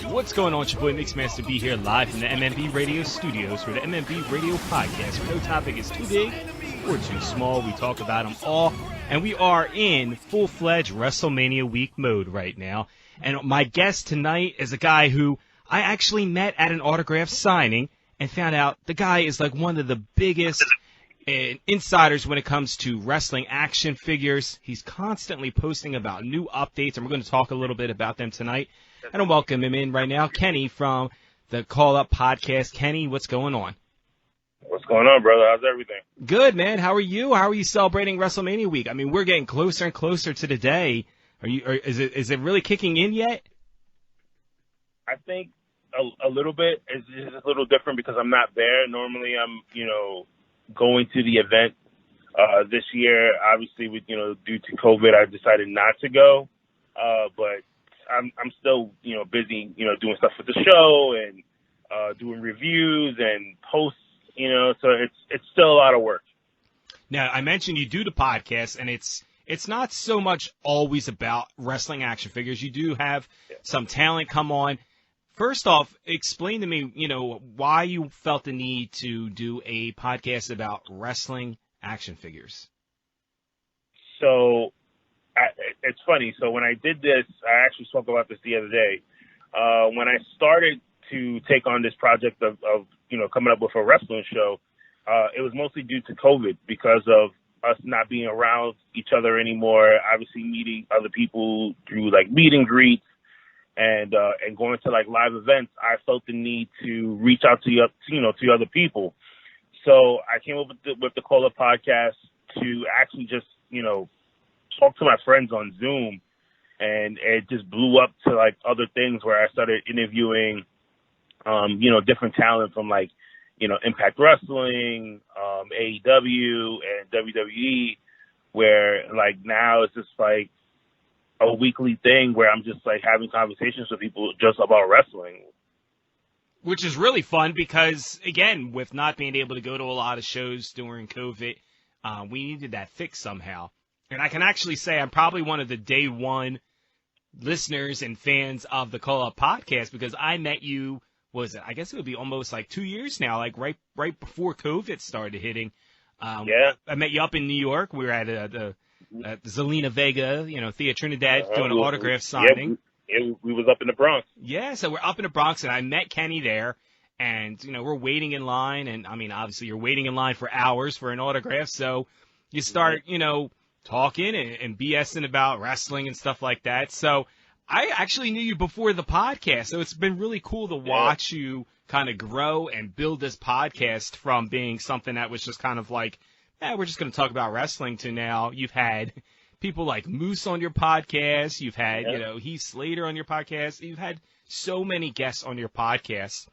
What's going on? It's your boy Masta B here live from the MMB Radio Studios for the MMB Radio Podcast, where no topic is too big or too small. We talk about them all, and we are in full-fledged WrestleMania week mode right now. And my guest tonight is a guy who I actually met at an autograph signing and found out the guy is like one of the biggest insiders when it comes to wrestling action figures. He's constantly posting about new updates, and we're going to talk a little bit about them tonight. And I'll welcome him in right now, Kenny from the Call Up Podcast. Kenny, what's going on? What's going on, brother? How's everything? Good, man. How are you? How are you celebrating WrestleMania week? I mean, we're getting closer and closer to the day. Is it really kicking in yet? I think a little bit. It's just a little different because I'm not there. Normally, I'm going to the event. This year, obviously, with due to COVID, I decided not to go. But I'm still busy doing stuff with the show and doing reviews and posts. So it's still a lot of work. Now, I mentioned you do the podcast, and it's not so much always about wrestling action figures. You do have some talent come on. First off, explain to me, why you felt the need to do a podcast about wrestling action figures. So it's funny. So when I did this, I actually spoke about this the other day. When I started to take on this project of coming up with a wrestling show, it was mostly due to COVID because of us not being around each other anymore. Obviously, meeting other people through like meet and greets and going to like live events. I felt the need to reach out to other people. So I came up with the Call Up Podcast to actually just talk to my friends on Zoom, and it just blew up to like other things where I started interviewing, different talent from like, Impact Wrestling, AEW and WWE, where like now it's just like a weekly thing where I'm just like having conversations with people just about wrestling. Which is really fun because, again, with not being able to go to a lot of shows during COVID, we needed that fix somehow. And I can actually say I'm probably one of the day one listeners and fans of the Call Up Podcast because I met you, I guess it would be almost like 2 years now, like right before COVID started hitting. I met you up in New York. We were at the Zelina Vega, Thea Trinidad doing an autograph signing. We was up in the Bronx. Yeah, so we're up in the Bronx, and I met Kenny there. And, we're waiting in line. And, I mean, obviously you're waiting in line for hours for an autograph. So you start, talking and BSing about wrestling and stuff like that. So I actually knew you before the podcast. So it's been really cool to watch you kind of grow and build this podcast from being something that was just kind of like, we're just going to talk about wrestling to now you've had people like Moose on your podcast. You've had, Heath Slater on your podcast. You've had so many guests on your podcast.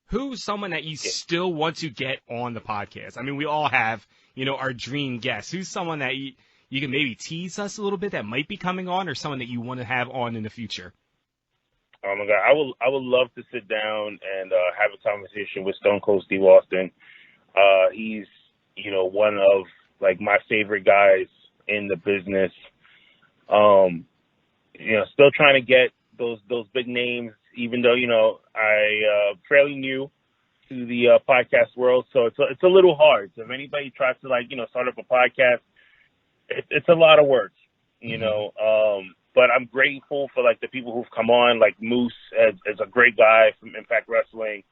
Who's someone that you still want to get on the podcast? I mean, we all have, our dream guests. Who's someone that you can maybe tease us a little bit that might be coming on, or someone that you want to have on in the future? Oh my God, I would love to sit down and have a conversation with Stone Cold Steve Austin. He's one of like my favorite guys in the business. Still trying to get those big names, even though I fairly new to the podcast world, so it's a little hard. So if anybody tries to start up a podcast, it's a lot of work, But I'm grateful for like the people who've come on, like Moose is a great guy from Impact Wrestling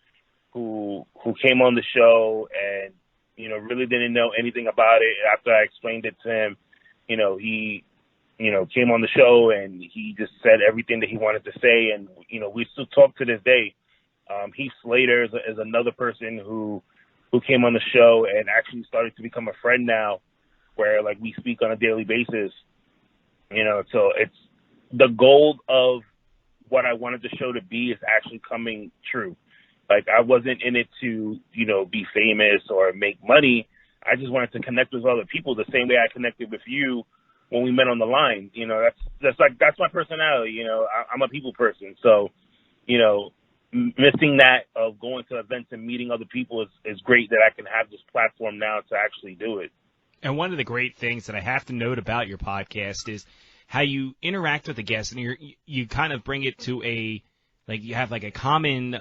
who came on the show and really didn't know anything about it. After I explained it to him, he came on the show and he just said everything that he wanted to say, and we still talk to this day. Heath Slater is another person who came on the show and actually started to become a friend now, where like we speak on a daily basis. So it's the goal of what I wanted the show to be is actually coming true. Like I wasn't in it to be famous or make money. I just wanted to connect with other people the same way I connected with you when we met on the line. That's my personality. I'm a people person. So, missing that of going to events and meeting other people is great that I can have this platform now to actually do it. And one of the great things that I have to note about your podcast is how you interact with the guests, and you kind of bring it to a like you have like a common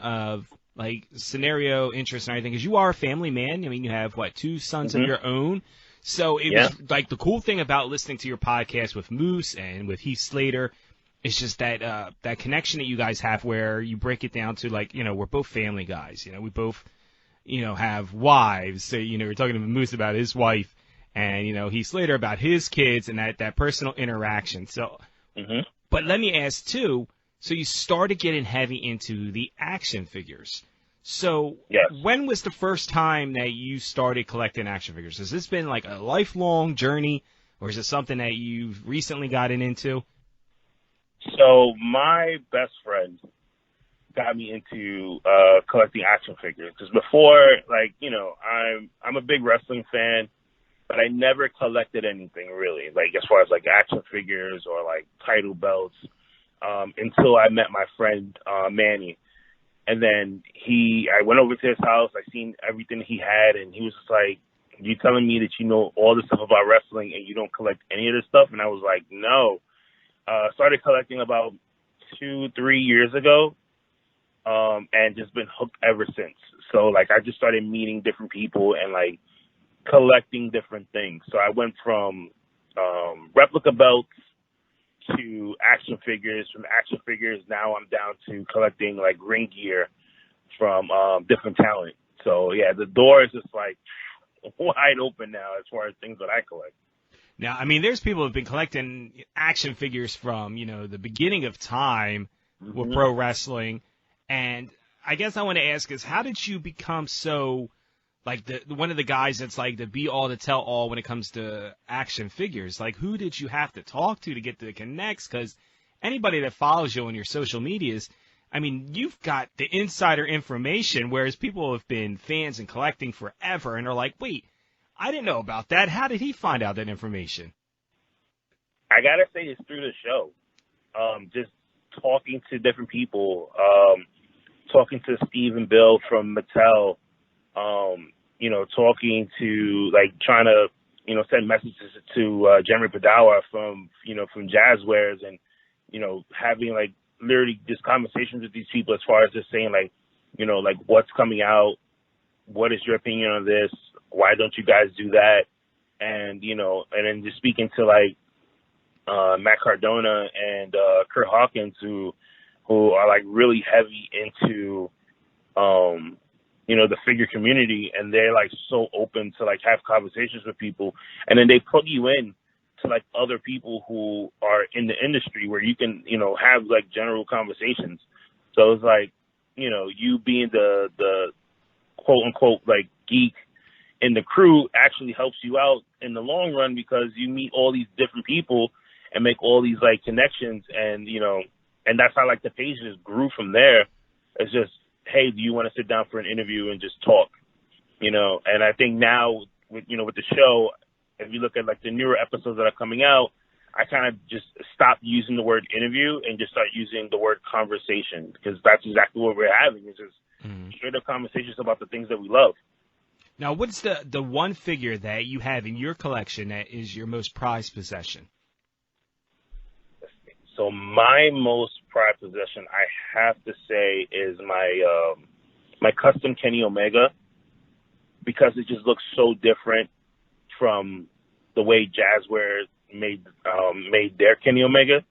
like scenario interest and everything, because you are a family man. I mean, you have what, 2 sons of your own. So it was like the cool thing about listening to your podcast with Moose and with Heath Slater. It's just that that connection that you guys have, where you break it down to, like, you know, we're both family guys. You know, we both, you know, have wives. So, you know, we're talking to Moose about his wife, and, you know, Heath Slater about his kids, and that personal interaction. So, but let me ask too. So you started getting heavy into the action figures. So when was the first time that you started collecting action figures? Has this been like a lifelong journey, or is it something that you've recently gotten into? So my best friend got me into collecting action figures, because before, like, you know, I'm a big wrestling fan, but I never collected anything really, like as far as like action figures or like title belts, until I met my friend Manny. And then I went over to his house, I seen everything he had, and he was just like, "You telling me that you know all this stuff about wrestling and you don't collect any of this stuff?" And I was like, "No." Started collecting about 2-3 years ago, and just been hooked ever since. So, like, I just started meeting different people and, like, collecting different things. So I went from replica belts to action figures. From action figures, now I'm down to collecting, like, ring gear from different talent. So, yeah, the door is just, like, wide open now as far as things that I collect. Now, I mean, there's people who have been collecting action figures from, you know, the beginning of time with pro wrestling. And I guess I want to ask is, how did you become so, like, one of the guys that's like the be-all to tell-all when it comes to action figures? Like, who did you have to talk to get the connects? Because anybody that follows you on your social medias, I mean, you've got the insider information, whereas people have been fans and collecting forever and are like, wait, I didn't know about that. How did he find out that information? I gotta say it's through the show. Just talking to different people, talking to Steve and Bill from Mattel, you know, talking to, like, trying to, you know, send messages to Jeremy Padawa from Jazzwares, and, you know, having, like, literally just conversations with these people as far as just saying, like, you know, like, what's coming out, what is your opinion on this? Why don't you guys do that? And, you know, and then just speaking to, like, Matt Cardona and Kurt Hawkins, who are, like, really heavy into, you know, the figure community, and they're, like, so open to, like, have conversations with people. And then they plug you in to, like, other people who are in the industry where you can, you know, have, like, general conversations. So it's like, you know, you being the quote unquote, like, geek in the crew actually helps you out in the long run, because you meet all these different people and make all these, like, connections. And, you know, and that's how, like, the pages grew from there. It's just, hey, do you want to sit down for an interview and just talk? You know, and I think now with, you know, with the show, if you look at, like, the newer episodes that are coming out, I kind of just stopped using the word interview and just start using the word conversation, because that's exactly what we're having. It's just straight up conversations about the things that we love. Now, what's the one figure that you have in your collection that is your most prized possession? So my most prized possession, I have to say, is my custom Kenny Omega, because it just looks so different from the way Jazzwares made their Kenny Omega.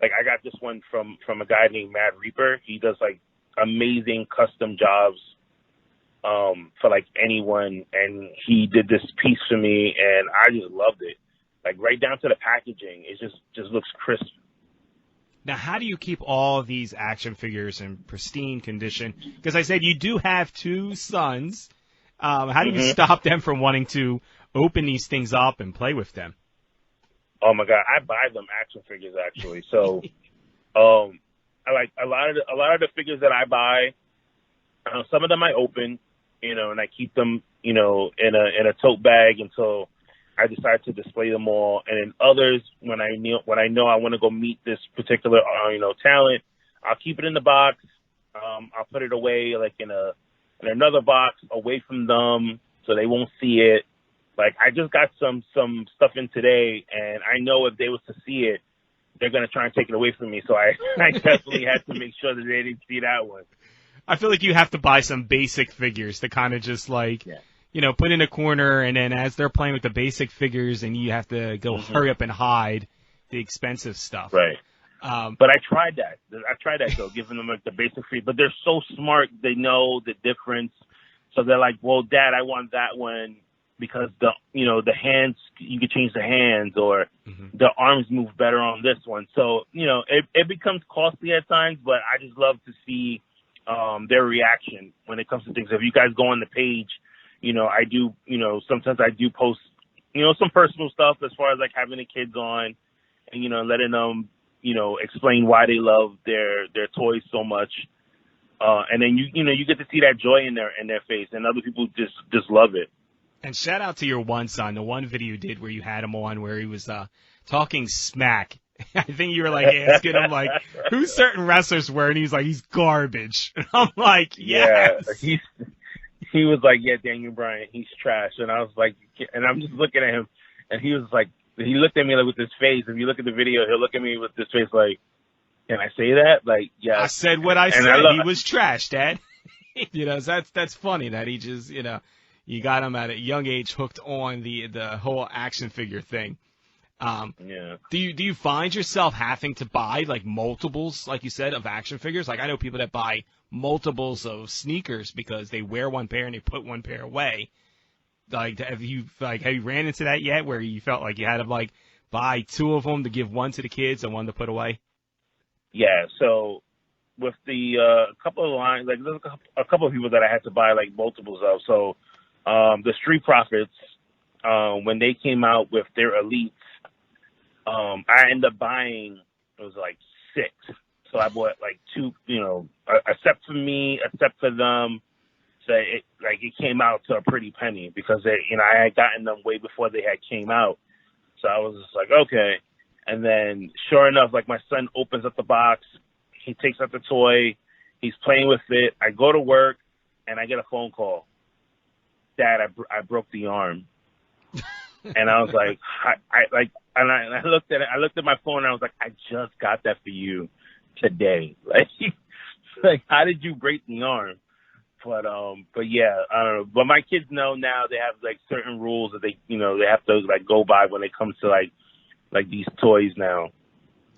Like, I got this one from a guy named Mad Reaper. He does, like, amazing custom jobs for, like, anyone, and he did this piece for me, and I just loved it. Like, right down to the packaging, it just looks crisp. Now, how do you keep all of these action figures in pristine condition? Because I said you do have 2 sons. How do you stop them from wanting to open these things up and play with them? Oh my God, I buy them action figures, actually. So, I like a lot of the figures that I buy. Some of them I open, you know, and I keep them, you know, in a tote bag until I decide to display them all. And then others, when I know I want to go meet this particular, you know, talent, I'll keep it in the box. I'll put it away, like, in another box away from them, so they won't see it. Like, I just got some stuff in today, and I know if they was to see it, they're going to try and take it away from me. So I definitely had to make sure that they didn't see that one. I feel like you have to buy some basic figures to kind of just like, put in a corner, and then as they're playing with the basic figures, and you have to go hurry up and hide the expensive stuff. Right. But I tried that. Though, giving them like the basic figure. But they're so smart; they know the difference. So they're like, "Well, Dad, I want that one because the hands, you can change the hands, or the arms move better on this one." So it becomes costly at times, but I just love to see their reaction when it comes to things. If you guys go on the page, I do, sometimes I do post, some personal stuff as far as like having the kids on and, letting them, explain why they love their toys so much. And then you get to see that joy in their face, and other people just love it. And shout out to your one son, the one video you did where you had him on where he was talking smack. I think you were like asking him like who certain wrestlers were, and he's like, he's garbage. And I'm like, yes. Yeah, he was like, yeah, Daniel Bryan, he's trash. And I was like, and I'm just looking at him, and he was like, he looked at me like with his face. If you look at the video, he'll look at me with this face like, can I say that? Like, yeah. I said what I said. He was trash, Dad. So that's funny that he just, you got him at a young age hooked on the whole action figure thing. Yeah. Do you find yourself having to buy like multiples, like you said, of action figures? Like I know people that buy multiples of sneakers because they wear one pair and they put one pair away. Like have you ran into that yet, where you felt like you had to like buy two of them to give one to the kids and one to put away? Yeah. So with the couple of lines, like there's a couple of people that I had to buy like multiples of. So the Street Profits, when they came out with their Elites, I ended up buying, it was like 6. So I bought like 2, except for me, except for them. So it came out to a pretty penny because I had gotten them way before they had came out. So I was just like, okay. And then sure enough, like my son opens up the box, he takes out the toy, he's playing with it. I go to work and I get a phone call. Dad, I broke the arm. And I was like, I looked at it. I looked at my phone and I was like, I just got that for you today. Like how did you break the arm? But yeah, I don't know. But my kids know now they have like certain rules that they have to like go by when it comes to like these toys now.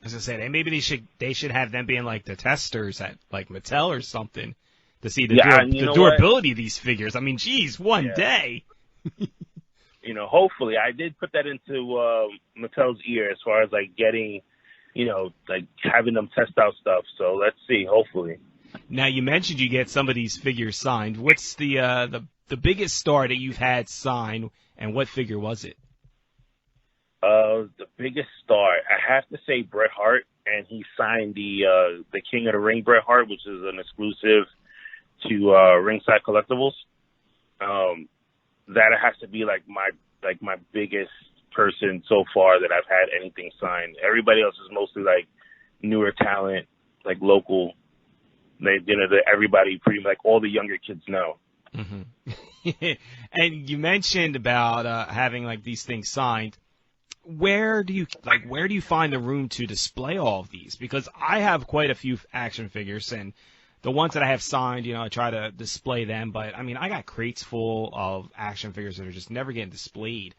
As I said, maybe they should have them being like the testers at like Mattel or something to see the durability of these figures. I mean, geez, one day. Hopefully, I did put that into Mattel's ear as far as like getting, like having them test out stuff. So let's see. Hopefully. Now you mentioned you get some of these figures signed. What's the biggest star that you've had signed, and what figure was it? The biggest star, I have to say Bret Hart, and he signed the King of the Ring Bret Hart, which is an exclusive to Ringside Collectibles. That has to be like my biggest person so far that I've had anything signed. Everybody else is mostly like newer talent, like local. Everybody pretty much like all the younger kids know. Mm-hmm. And you mentioned about having like these things signed. Where do you find the room to display all of these? Because I have quite a few action figures, and the ones that I have signed, I try to display them. But I mean, I got crates full of action figures that are just never getting displayed.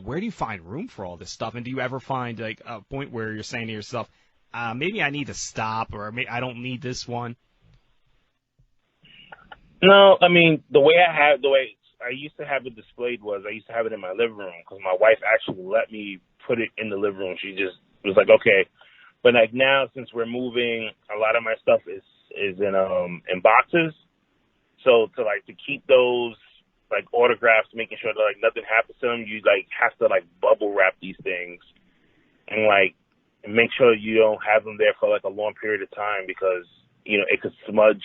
Where do you find room for all this stuff? And do you ever find like a point where you're saying to yourself, maybe I need to stop, or maybe I don't need this one? No, I mean, the way I used to have it displayed was I used to have it in my living room because my wife actually let me put it in the living room. She just was like, okay. But like now, since we're moving, a lot of my stuff is in boxes. So to keep those like autographs, making sure that like nothing happens to them, you like have to like bubble wrap these things and like make sure you don't have them there for like a long period of time because it could smudge,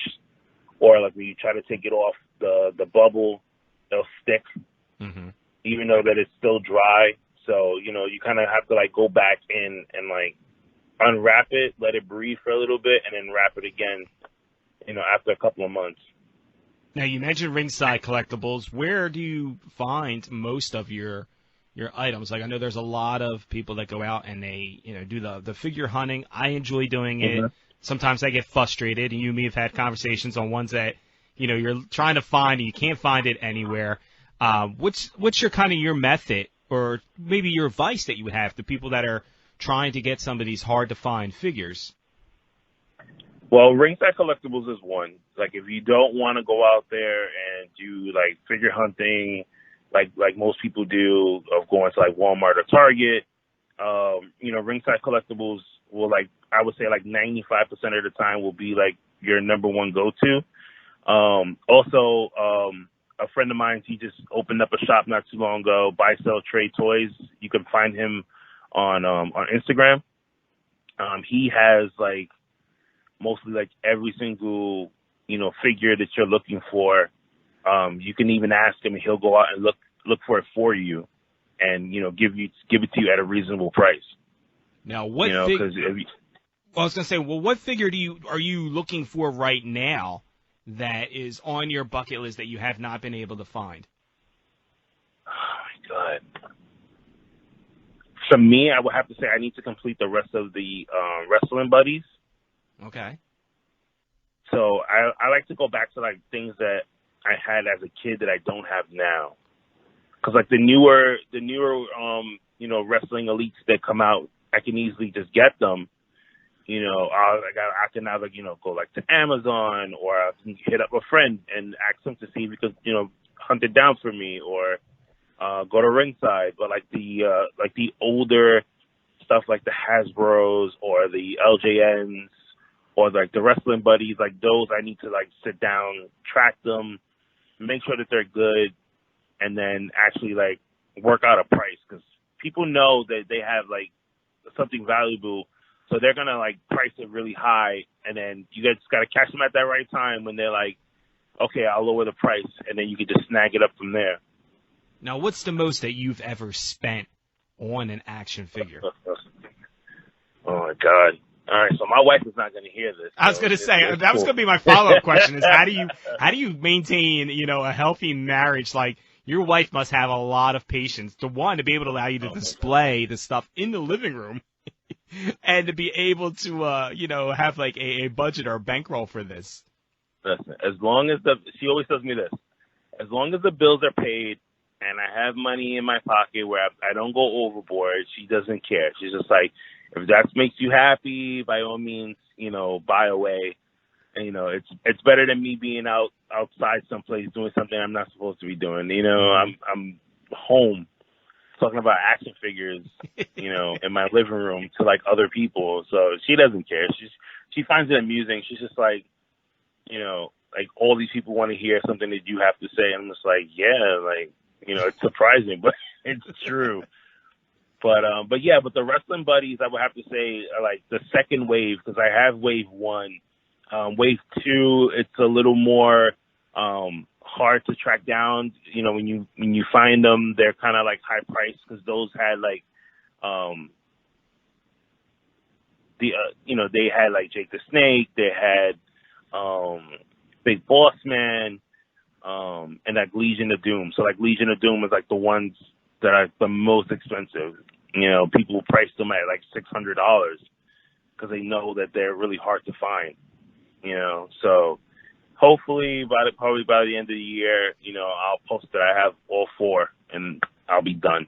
or like when you try to take it off the bubble, they'll stick, even though that it's still dry. So, you kind of have to like go back in and like unwrap it, let it breathe for a little bit, and then wrap it again, after a couple of months. Now, you mentioned Ringside Collectibles. Where do you find most of your your items. Like I know there's a lot of people that go out and they, do the figure hunting. I enjoy doing it. Sometimes I get frustrated, and you and me have had conversations on ones that, you're trying to find and you can't find it anywhere. What's your kind of your method, or maybe your advice that you would have to people that are trying to get some of these hard to find figures? Well, ringside collectibles is one. Like if you don't want to go out there and do like figure hunting, like most people do, of going to like Walmart or Target, ringside collectibles will, like, I would say like 95% of the time will be like your number one go-to. Also, a friend of mine, he just opened up a shop not too long ago, Buy Sell Trade Toys. You can find him on Instagram. He has like mostly like every single, figure that you're looking for. You can even ask him and he'll go out and look for it for you and, give it to you at a reasonable price. Now, what I was going to say, what figure are you looking for right now that is on your bucket list that you have not been able to find? Oh, my God. For me, I would have to say I need to complete the rest of the wrestling buddies. Okay. So I like to go back to, like, things that I had as a kid that I don't have now. Because, like, the newer wrestling elites that come out, I can easily just get them. I can either, go like to Amazon, or I can hit up a friend and ask them to see if he could, hunt it down for me, or go to ringside. But like the older stuff, like the Hasbros or the LJNs or like the wrestling buddies, like those, I need to like sit down, track them, make sure that they're good, and then actually like work out a price, because people know that they have like something valuable. So they're going to, like, price it really high, and then you guys got to catch them at that right time when they're like, okay, I'll lower the price, and then you can just snag it up from there. Now, what's the most that you've ever spent on an action figure? Oh, my God. All right, so my wife is not going to hear this. I was going to say, that was going to be my follow-up question, is how do you maintain, a healthy marriage? Like, your wife must have a lot of patience to be able to allow you to display the stuff in the living room. And to be able to, have like a budget or a bankroll for this. Listen, as long as she always tells me this, as long as the bills are paid and I have money in my pocket where I don't go overboard, she doesn't care. She's just like, if that makes you happy, by all means, buy away. And, it's better than me being outside someplace doing something I'm not supposed to be doing. I'm home talking about action figures, in my living room to like other people. So she doesn't care. She finds it amusing. She's just like, like all these people want to hear something that you have to say. And I'm just like, yeah, like, it's surprising, but it's true. But the wrestling buddies, I would have to say, are like the second wave, because I have wave 1. Wave 2, it's a little more hard to track down. When you find them, they're kind of like high priced, because those had like they had like Jake the Snake, they had Big Boss Man, and like Legion of Doom. So like Legion of Doom is like the ones that are the most expensive. People price them at like $600 because they know that they're really hard to find. So hopefully probably by the end of the year, I'll post that I have all 4 and I'll be done.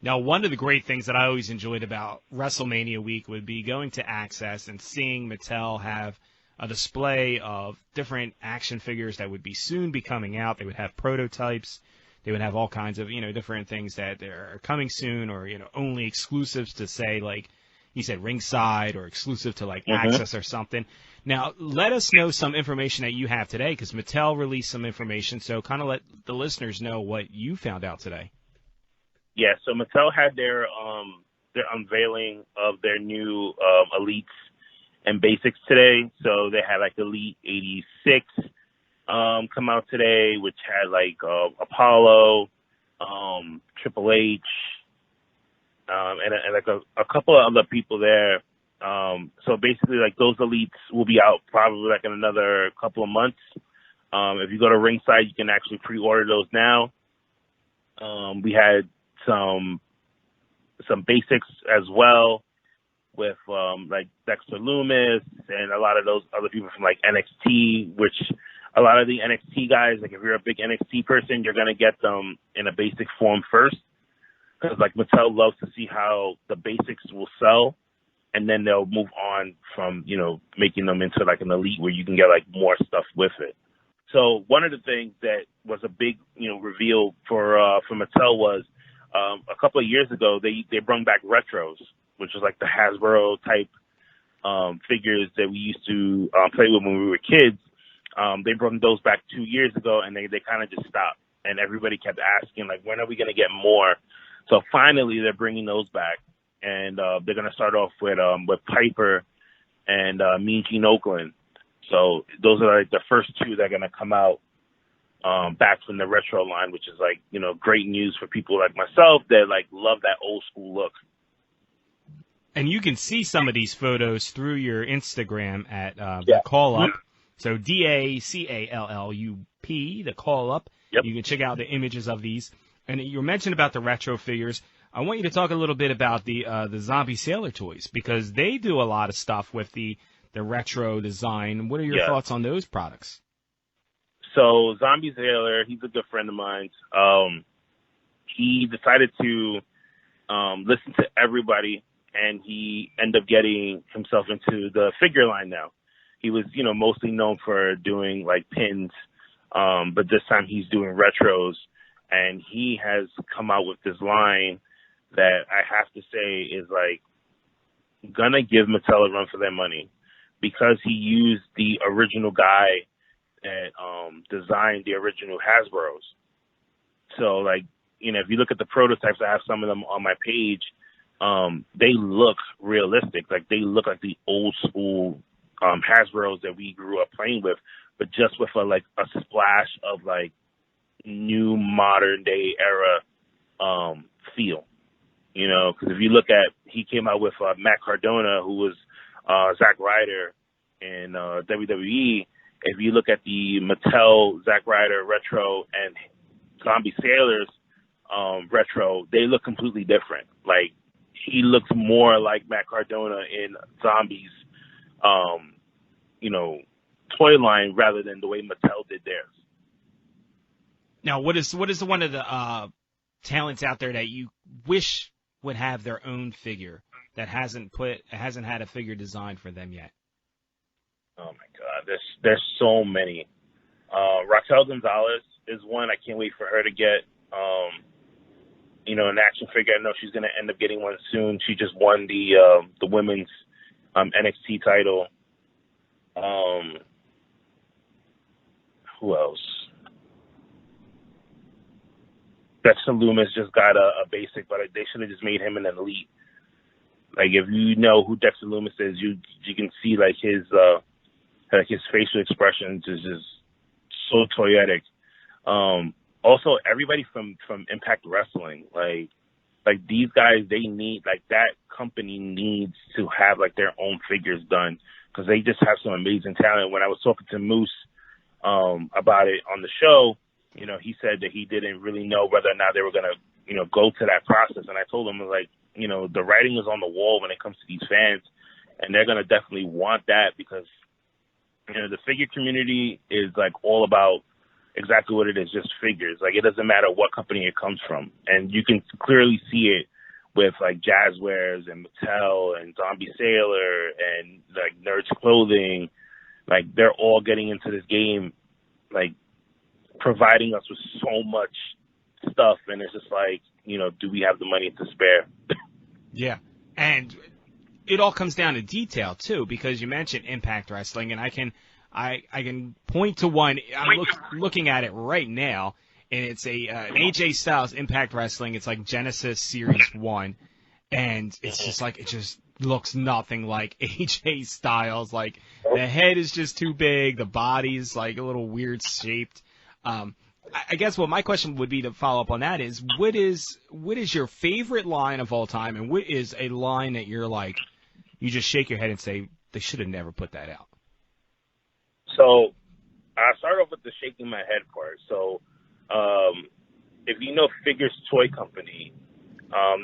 Now, one of the great things that I always enjoyed about WrestleMania week would be going to Access and seeing Mattel have a display of different action figures that would be soon be coming out. They would have prototypes. They would have all kinds of, different things that are coming soon, or, only exclusives to, say, like you said, ringside, or exclusive to like Access or something. Now, let us know some information that you have today, because Mattel released some information, so kind of let the listeners know what you found out today. Yeah, so Mattel had their unveiling of their new Elites and Basics today. So they had like Elite 86 come out today, which had like Apollo, Triple H, and like a couple of other people there. So basically, like, those Elites will be out probably like in another couple of months. If you go to Ringside, you can actually pre-order those now. We had some basics as well with like Dexter Loomis and a lot of those other people from like NXT, which a lot of the NXT guys, like if you're a big NXT person, you're going to get them in a basic form first. Because like Mattel loves to see how the basics will sell, and then they'll move on from, you know, making them into like an elite where you can get like more stuff with it. So one of the things that was a big, you know, reveal for Mattel was a couple of years ago they brought back retros, which was like the Hasbro type figures that we used to play with when we were kids. They brought those back 2 years ago, and they kind of just stopped, and everybody kept asking like, when are we going to get more? So finally, they're bringing those back, and they're going to start off with Piper and Mean Gene Okerlund. So those are like the first two that are going to come out back from the retro line, which is like, you know, great news for people like myself that like love that old school look. And you can see some of these photos through your Instagram at the Call Up. So DACALLUP, the Call Up. Yep. You can check out the images of these. And you mentioned about the retro figures. I want you to talk a little bit about the Zombie Sailor toys, because they do a lot of stuff with the retro design. What are your thoughts on those products? So Zombie Sailor, he's a good friend of mine. He decided to listen to everybody, and he ended up getting himself into the figure line now. He was, you know, mostly known for doing like pins, but this time he's doing retros. And he has come out with this line that I have to say is like gonna give Mattel a run for their money, because he used the original guy that designed the original Hasbros. So like, you know, if you look at the prototypes, I have some of them on my page. They look realistic, like they look like the old school Hasbros that we grew up playing with, but just with a splash of like new modern day era feel, you know, because if you look at, he came out with Matt Cardona, who was Zack Ryder in WWE. If you look at the Mattel Zack Ryder retro and Zombie Sailors retro, they look completely different. Like, he looks more like Matt Cardona in Zombies, you know, toy line rather than the way Mattel did theirs. Now, what is one of the talents out there that you wish would have their own figure that hasn't had a figure designed for them yet? Oh my God, there's so many. Raquel Gonzalez is one. I can't wait for her to get you know, an action figure. I know she's gonna end up getting one soon. She just won the women's NXT title. Who else? Dexter Loomis just got a basic, but they should have just made him an elite. Like, if you know who Dexter Loomis is, you can see like his facial expressions is just so toyetic. Also, everybody from Impact Wrestling, like these guys, they need, like, that company needs to have like their own figures done, because they just have some amazing talent. When I was talking to Moose about it on the show, you know, he said that he didn't really know whether or not they were going to, you know, go to that process. And I told him, like, you know, the writing is on the wall when it comes to these fans, and they're going to definitely want that, because, you know, the figure community is like all about exactly what it is, just figures. Like, it doesn't matter what company it comes from. And you can clearly see it with like Jazzwares and Mattel and Zombie Sailor and like Nerds Clothing. Like, they're all getting into this game, like, providing us with so much stuff, and it's just like, you know, do we have the money to spare? Yeah, and it all comes down to detail too, because you mentioned Impact Wrestling, and I can point to one. I'm looking at it right now, and it's an AJ Styles Impact Wrestling. It's like Genesis Series 1, and it's just like, it just looks nothing like AJ Styles. Like, the head is just too big, the body's like a little weird shaped. I guess what my question would be to follow up on that is, what is your favorite line of all time, and what is a line that you're like, you just shake your head and say, they should have never put that out? So I start off with the shaking my head part. So if you know Figures Toy Company,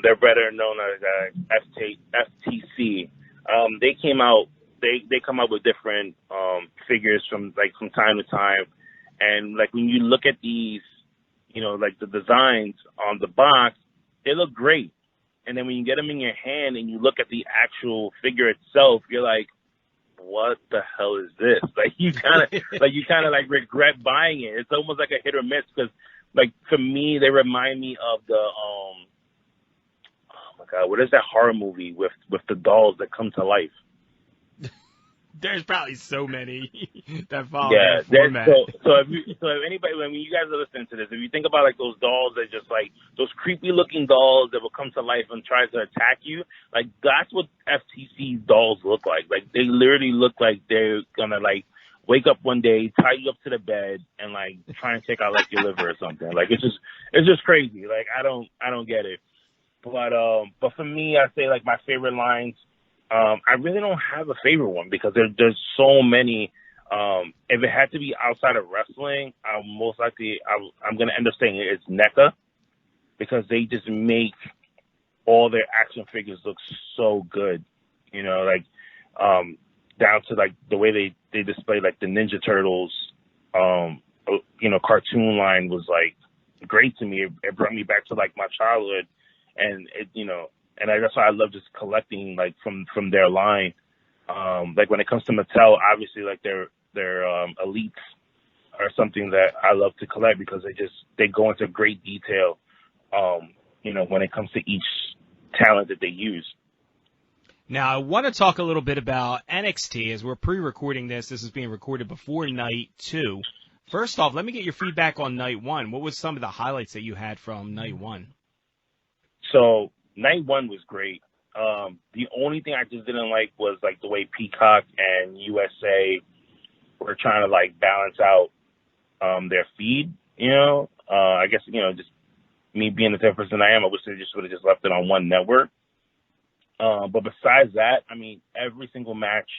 They're better known as FTC. They came out. They come up with different figures from time to time, and like when you look at these, like the designs on the box, they look great. And then when you get them in your hand and you look at the actual figure itself, you're like, what the hell is this? Like you kind of regret buying it. It's almost like a hit or miss because, like, for me, they remind me of the oh my god, what is that horror movie with the dolls that come to life? There's probably so many that follow that format. So if anybody, when you guys are listening to this, if you think about like those dolls that just like those creepy looking dolls that will come to life and try to attack you, like that's what FTC dolls look like. Like they literally look like they're gonna like wake up one day, tie you up to the bed, and like try and take out like your liver or something. Like it's just crazy. Like I don't get it. But for me, I say like my favorite lines. I really don't have a favorite one because there's so many. If it had to be outside of wrestling, I'm going to end up saying it's NECA because they just make all their action figures look so good. Down to like the way they display like the Ninja Turtles, cartoon line was like great to me. It brought me back to like my childhood, and and that's why I love just collecting like from their line. Like when it comes to Mattel, obviously like their elites are something that I love to collect because they go into great detail. When it comes to each talent that they use. Now I want to talk a little bit about NXT as we're pre-recording this. This is being recorded before night 2. First off, let me get your feedback on night 1. What was some of the highlights that you had from night 1? So night 1 was great. The only thing I just didn't like was like the way Peacock and USA were trying to like balance out their feed. I guess just me being the type of person I am, I wish they just would have just left it on one network. But besides that, I mean, every single match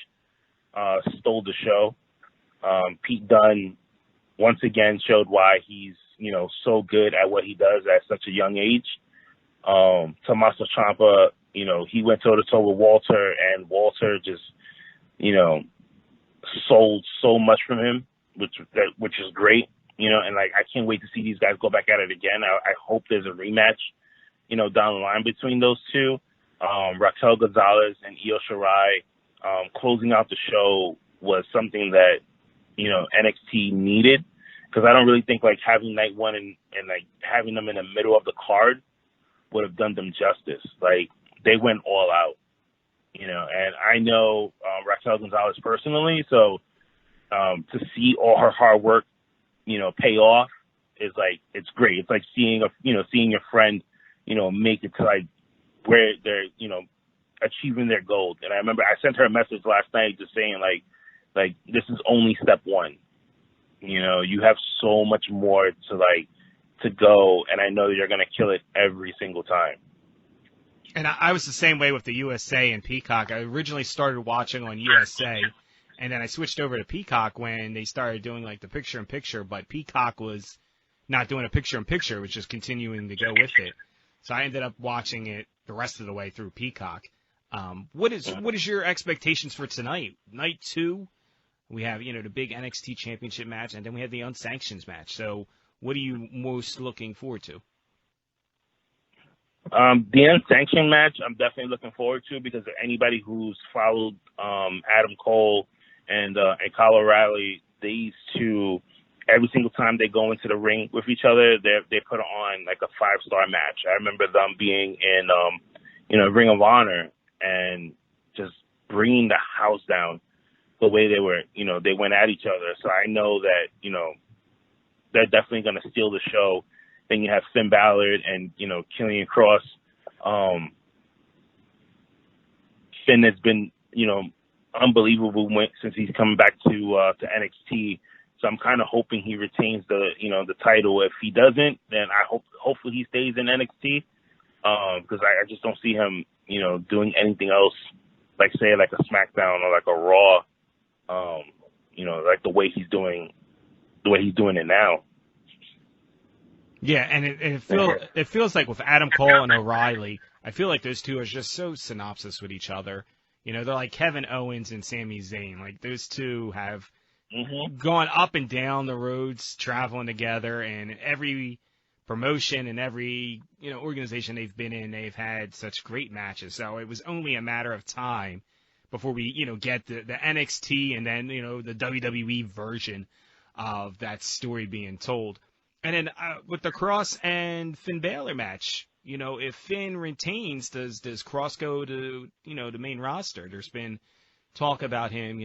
stole the show. Pete Dunne once again showed why he's so good at what he does at such a young age. Tommaso Ciampa, he went toe-to-toe with Walter, and Walter just, sold so much from him, which is great, and like I can't wait to see these guys go back at it again. I hope there's a rematch, down the line between those two. Raquel Gonzalez and Io Shirai closing out the show was something that, NXT needed, because I don't really think like having night 1 and like having them in the middle of the card would have done them justice. Like they went all out, and I know Raquel Gonzalez personally, so to see all her hard work, pay off is like, it's great. It's like seeing your friend, make it to like where they're, achieving their goals. And I remember I sent her a message last night just saying like this is only step 1. You have so much more to go, and I know you're going to kill it every single time. And I was the same way with the USA and Peacock. I originally started watching on USA, and then I switched over to Peacock when they started doing like the picture-in-picture, but Peacock was not doing a picture-in-picture, it was just continuing to go with it. So I ended up watching it the rest of the way through Peacock. What is your expectations for tonight? Night 2, we have, the big NXT Championship match, and then we have the unsanctioned match. So what are you most looking forward to? The unsanctioned match, I'm definitely looking forward to, because anybody who's followed Adam Cole and Kyle O'Reilly, these two, every single time they go into the ring with each other, they put on like a 5-star match. I remember them being in Ring of Honor and just bringing the house down the way they were, they went at each other. So I know that, they're definitely going to steal the show. Then you have Finn Balor and, Killian Cross. Finn has been, unbelievable since he's coming back to NXT. So I'm kind of hoping he retains the title. If he doesn't, then hopefully he stays in NXT. Because I just don't see him, doing anything else, like say like a SmackDown or like a Raw, like the way he's doing it now. Yeah, and it feels like with Adam Cole and O'Reilly, I feel like those two are just so synopsis with each other. You know, they're like Kevin Owens and Sami Zayn. Like those two have gone up and down the roads traveling together, and every promotion and every organization they've been in, they've had such great matches. So it was only a matter of time before we get the NXT and then the WWE version of that story being told. And then with the Cross and Finn Balor match, if Finn retains, does Cross go to the main roster? There's been talk about him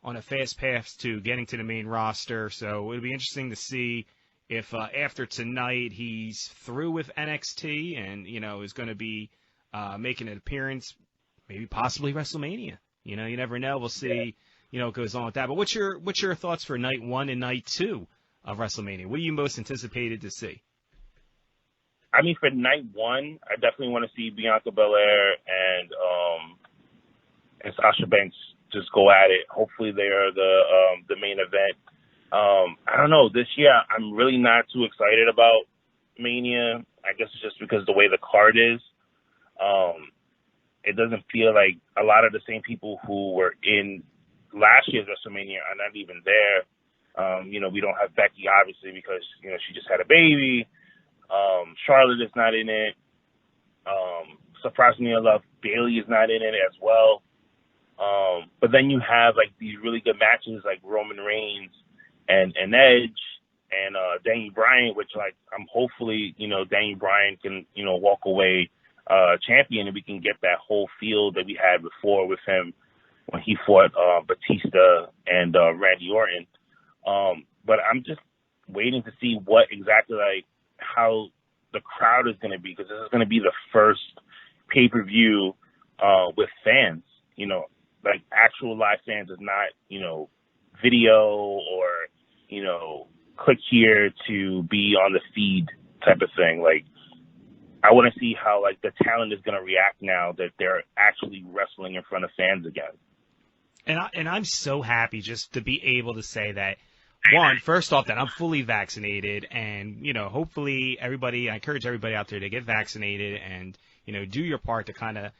on a fast path to getting to the main roster. So it'll be interesting to see if after tonight he's through with NXT and is going to be making an appearance, maybe possibly WrestleMania. You never know. We'll see. What goes on with that. But what's your thoughts for night 1 and night 2 of WrestleMania? What are you most anticipated to see? I mean, for night 1, I definitely want to see Bianca Belair and Sasha Banks just go at it. Hopefully, they are the main event. I don't know. This year, I'm really not too excited about Mania. I guess it's just because the way the card is. It doesn't feel like a lot of the same people who were in last year's WrestleMania are not even there. We don't have Becky, obviously, because, she just had a baby. Charlotte is not in it. Surprisingly enough, Bayley is not in it as well. But then you have, like, these really good matches like Roman Reigns and Edge and Daniel Bryan, which, like, I'm hopefully, Daniel Bryan can, walk away champion and we can get that whole feel that we had before with him when he fought Batista and Randy Orton. But I'm just waiting to see what exactly, like, how the crowd is going to be, because this is going to be the first pay-per-view with fans, like actual live fans. Is not, video or, click here to be on the feed type of thing. Like, I want to see how, like, the talent is going to react now that they're actually wrestling in front of fans again. And I'm so happy just to be able to say that, one, first off, that I'm fully vaccinated, and, hopefully I encourage everybody out there to get vaccinated and, do your part to kind of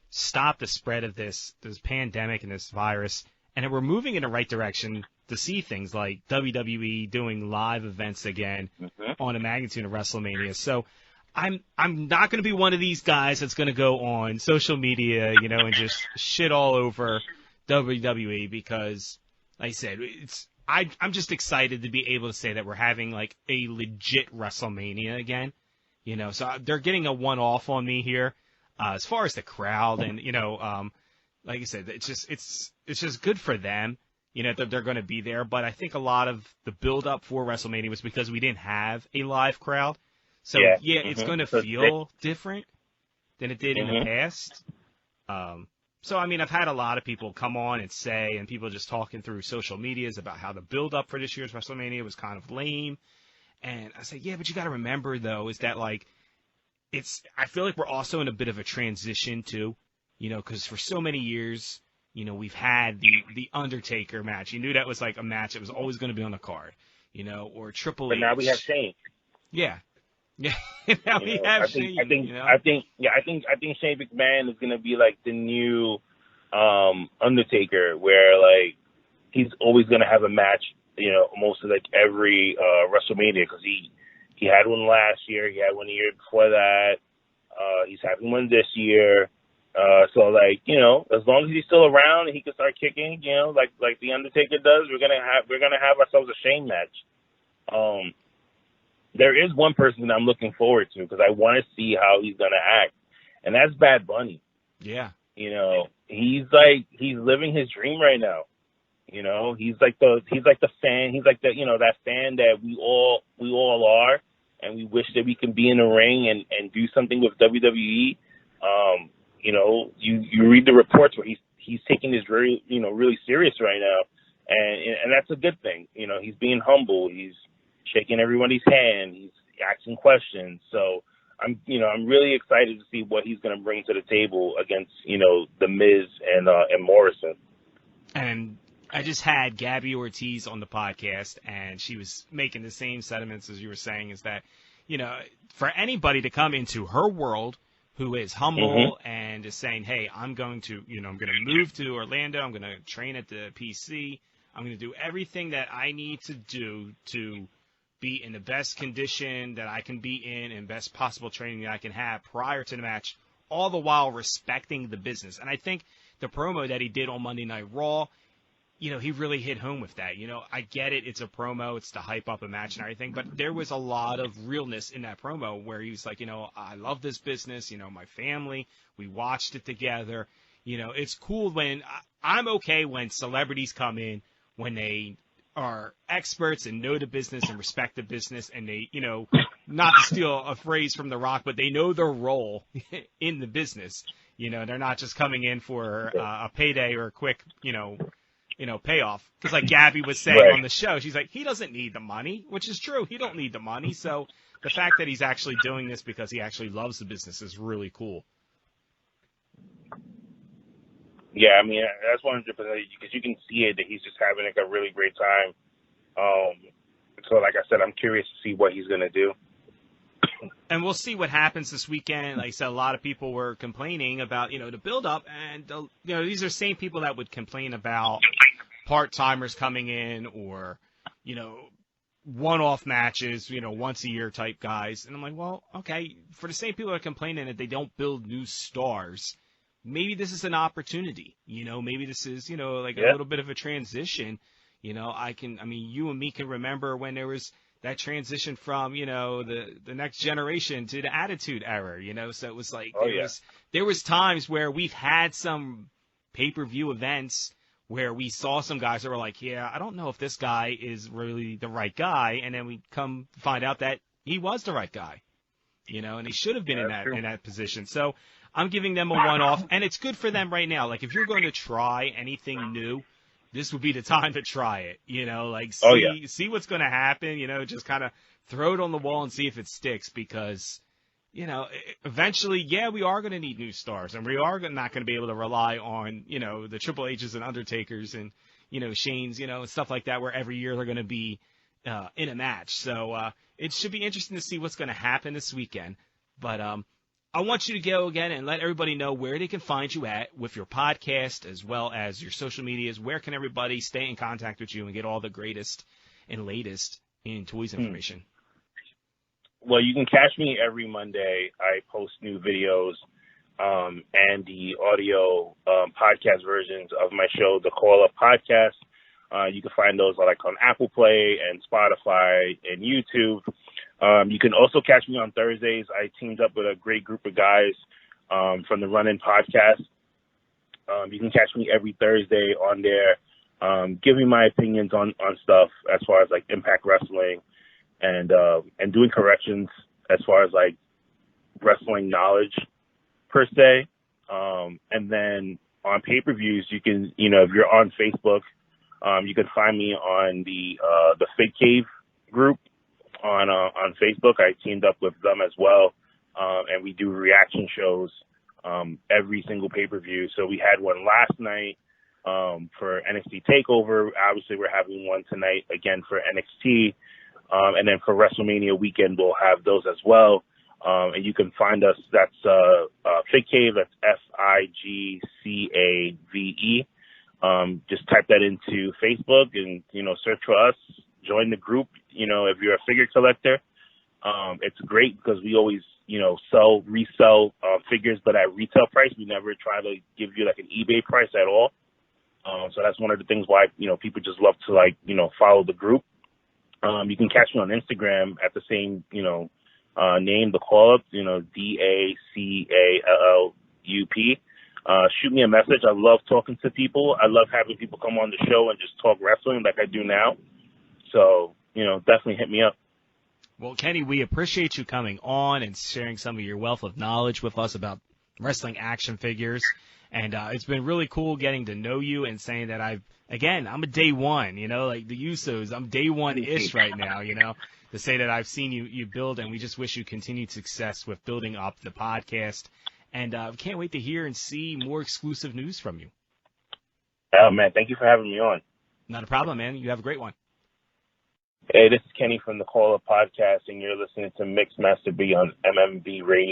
stop the spread of this pandemic and this virus. And that we're moving in the right direction to see things like WWE doing live events again on a magnitude of WrestleMania. So I'm not going to be one of these guys that's going to go on social media, and just shit all over WWE, because, like I said, I'm just excited to be able to say that we're having, like, a legit WrestleMania again. So they're getting a one-off on me here as far as the crowd, and like I said, it's just good for them, that they're going to be there. But I think a lot of the build-up for WrestleMania was because we didn't have a live crowd. So it's going to feel different than it did in the past. So, I mean, I've had a lot of people come on and say, and people just talking through social medias about how the build-up for this year's WrestleMania was kind of lame. And I say, yeah, but you got to remember, though, is that, like, I feel like we're also in a bit of a transition, too, because for so many years, we've had the Undertaker match. You knew that was, like, a match that was always going to be on the card, or Triple H. But now we have Shane. Yeah. Yeah, now we have Shane. I think Shane McMahon is gonna be like the new Undertaker, where, like, he's always gonna have a match, almost like every WrestleMania, because he had one last year, he had one the year before that, he's having one this year. So, like, as long as he's still around and he can start kicking, like the Undertaker does, we're gonna have ourselves a Shane match. There is one person that I'm looking forward to, because I want to see how he's going to act, and that's Bad Bunny. Yeah. He's living his dream right now. He's like the fan. He's like that fan that we all are, and we wish that we can be in the ring and do something with WWE. You read the reports where he's taking this very, really serious right now, and that's a good thing. He's being humble. He's shaking everybody's hand. He's asking questions. So I'm really excited to see what he's going to bring to the table against, The Miz and Morrison. And I just had Gabby Ortiz on the podcast, and she was making the same sentiments as you were saying, is that, for anybody to come into her world who is humble and is saying, hey, I'm going to move to Orlando, I'm going to train at the PC, I'm going to do everything that I need to do to be in the best condition that I can be in and best possible training that I can have prior to the match, all the while respecting the business. And I think the promo that he did on Monday Night Raw, he really hit home with that. I get it. It's a promo. It's to hype up a match and everything. But there was a lot of realness in that promo where he was like, I love this business. My family, we watched it together. It's cool when I'm okay when celebrities come in, when they are experts and know the business and respect the business, and they, not to steal a phrase from The Rock, but they know their role in the business. They're not just coming in for a payday or a quick, payoff. Because like Gabby was saying on the show, she's like, he doesn't need the money, which is true. He don't need the money. So the fact that he's actually doing this because he actually loves the business is really cool. Yeah, I mean, that's 100%, because you can see it that he's just having like a really great time. So like I said, I'm curious to see what he's going to do. And we'll see what happens this weekend. Like I said, a lot of people were complaining about, the build-up. And, these are the same people that would complain about part-timers coming in or, one-off matches, once-a-year type guys. And I'm like, well, okay, for the same people that are complaining that they don't build new stars, maybe this is an opportunity. Maybe this is, a little bit of a transition. You and me can remember when there was that transition from, the next generation to the Attitude Era, so it was like, there was times where we've had some pay-per-view events where we saw some guys that were like, yeah, I don't know if this guy is really the right guy. And then we come find out that he was the right guy, and he should have been in that position. So I'm giving them a one-off, and it's good for them right now. Like, if you're going to try anything new, this would be the time to try it, see what's going to happen, just kind of throw it on the wall and see if it sticks, because, eventually, we are going to need new stars, and we are not going to be able to rely on, the Triple H's and Undertakers and, Shane's, and stuff like that, where every year they're going to be in a match. So it should be interesting to see what's going to happen this weekend. But I want you to go again and let everybody know where they can find you at with your podcast as well as your social medias. Where can everybody stay in contact with you and get all the greatest and latest in toys information? Well, you can catch me every Monday. I post new videos and the audio podcast versions of my show, The Call Up Podcast. You can find those on Apple Play and Spotify and YouTube. You can also catch me on Thursdays. I teamed up with a great group of guys from the Run-In Podcast. You can catch me every Thursday on there, giving my opinions on stuff as far as Impact Wrestling and doing corrections as far as wrestling knowledge per se. And then on pay-per-views, you can, if you're on Facebook, you can find me on the Fig Cave group on Facebook. I teamed up with them as well, and we do reaction shows every single pay-per-view. So we had one last night for NXT TakeOver. Obviously, we're having one tonight again for NXT, and then for WrestleMania weekend, we'll have those as well. And you can find us. That's Fig Cave. That's FIGCAVE. Just type that into Facebook and, search for us, join the group. If you're a figure collector, it's great because we always, resell figures, but at retail price. We never try to give you an eBay price at all. So that's one of the things why, people just love to follow the group. You can catch me on Instagram at the same, name, The Call Up, DACALLUP. Shoot me a message. I love talking to people. I love having people come on the show and just talk wrestling like I do now. So, definitely hit me up. Well, Kenny, we appreciate you coming on and sharing some of your wealth of knowledge with us about wrestling action figures. And it's been really cool getting to know you and saying that I'm a day one, like the Usos. I'm day one-ish right now, to say that I've seen you build, and we just wish you continued success with building up the podcast. And can't wait to hear and see more exclusive news from you. Oh, man, thank you for having me on. Not a problem, man. You have a great one. Hey, this is Kenny from the Call Up Podcast, and you're listening to Mix Master B on MMB Radio.